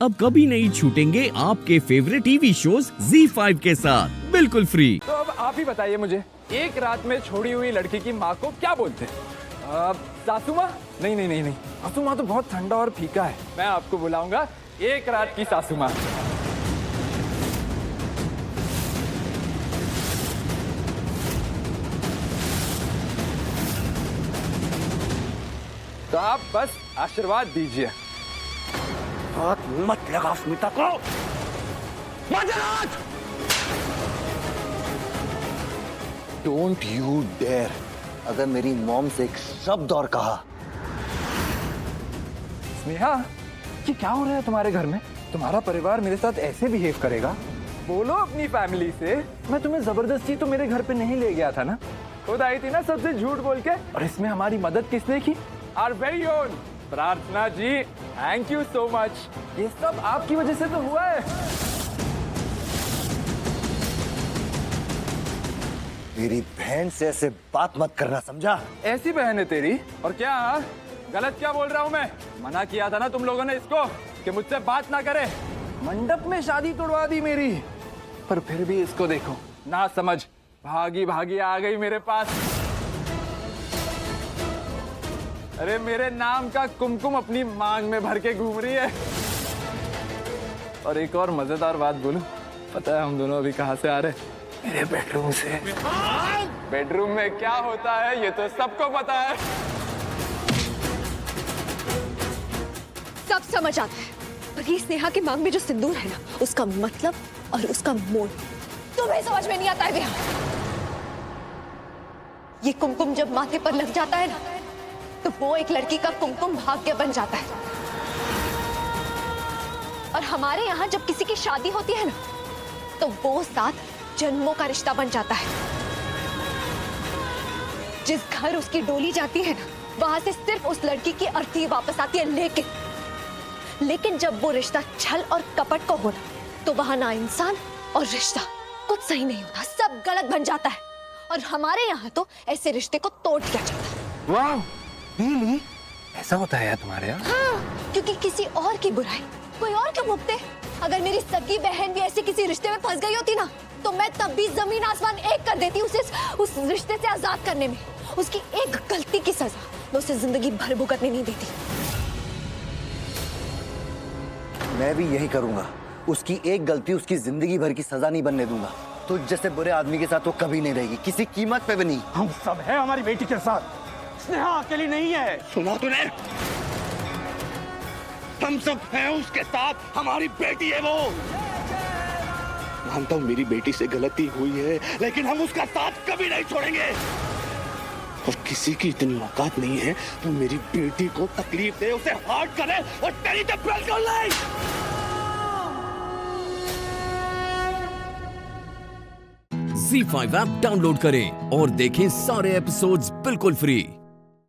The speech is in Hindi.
अब कभी नहीं छूटेंगे आपके फेवरेट टीवी शोज ZEE5 के साथ बिल्कुल फ्री। तो अब आप ही बताइए मुझे, एक रात में छोड़ी हुई लड़की की माँ को क्या बोलते हैं? सासू माँ? नहीं नहीं नहीं नहीं, सासू माँ तो बहुत ठंडा और फीका है। मैं आपको बुलाऊंगा एक रात की सासू माँ। तो आप बस आशीर्वाद दीजिए। हाथ मत लगा स्मिता को। डोंट यू डेयर, अगर मेरी मॉम से एक शब्द और कहा। स्नेहा, ये क्या हो रहा है तुम्हारे घर में? तुम्हारा परिवार मेरे साथ ऐसे बिहेव करेगा? बोलो अपनी फैमिली से, मैं तुम्हें जबरदस्ती तो मेरे घर पे नहीं ले गया था ना। खुद आई थी ना सबसे झूठ बोल के। और इसमें हमारी मदद किसने की? आवर वेरी ओन प्रार्थना जी, थैंक यू सो मच। ये सब आपकी वजह से तो हुआ है। मेरी बहन से ऐसे बात मत करना, समझा? ऐसी बहन है तेरी? और क्या गलत क्या बोल रहा हूँ मैं? मना किया था ना तुम लोगों ने इसको कि मुझसे बात ना करे। मंडप में शादी तोड़वा दी मेरी, पर फिर भी इसको देखो ना समझ, भागी भागी आ गई मेरे पास। अरे मेरे नाम का कुमकुम अपनी मांग में भर के घूम रही है। और एक और मजेदार बात बोलूं, पता है हम दोनों अभी कहां से आ रहे हैं? मेरे बेडरूम से। बेडरूम में क्या होता है ये तो सबको पता है। सब समझ आता है, पर ये स्नेहा की मांग में जो सिंदूर है ना, उसका मतलब और उसका मोल तुम्हें समझ में नहीं आता है भैया। ये कुमकुम जब माथे पर लग जाता है ना, तो वो एक लड़की का कुमकुम भाग्य बन जाता है। और हमारे यहाँ जब किसी की शादी होती है ना, तो वो 7 जन्मों का रिश्ता बन जाता है। जिस घर उसकी डोली जाती है ना, वहां से सिर्फ उस लड़की की अर्थी वापस आती है। लेकिन जब वो रिश्ता छल और कपट को हो ना, तो वहां ना इंसान और रिश्ता कुछ सही नहीं होता, सब गलत बन जाता है। और हमारे यहाँ तो ऐसे रिश्ते को तोड़ दिया जाता है। वाह, रियली? ऐसा होता है यार तुम्हारे यहाँ? हाँ, क्योंकि किसी और की बुराई कोई और क्यों भुगते? अगर मेरी सगी बहन भी ऐसे किसी रिश्ते में फंस गई होती ना, तो मैं तब भी जमीन आसमान एक कर देती उसे उस रिश्ते से आजाद करने में। उसकी एक गलती की सजा मैं उसे जिंदगी भर भुगतने नहीं देती। मैं भी यही करूंगा। उसकी एक गलती उसकी जिंदगी भर की सजा नहीं बनने दूंगा। तो जैसे बुरे आदमी के साथ वो कभी नहीं रहेगी, किसी कीमत पे भी नहीं। हम सब है हमारी बेटी के साथ, स्नेहा अकेली नहीं है। सुना तूने? हम सब हैं उसके साथ, हमारी बेटी है वो। मानता हूं मेरी बेटी से गलती हुई है, लेकिन हम उसका साथ कभी नहीं छोड़ेंगे। और किसी की इतनी औकात नहीं है तो मेरी बेटी को तकलीफ दे, उसे हर्ट करे और तेरी तो बिल्कुल नहीं। ZEE5 ऐप डाउनलोड करें और देखें सारे एपिसोड्स बिल्कुल फ्री।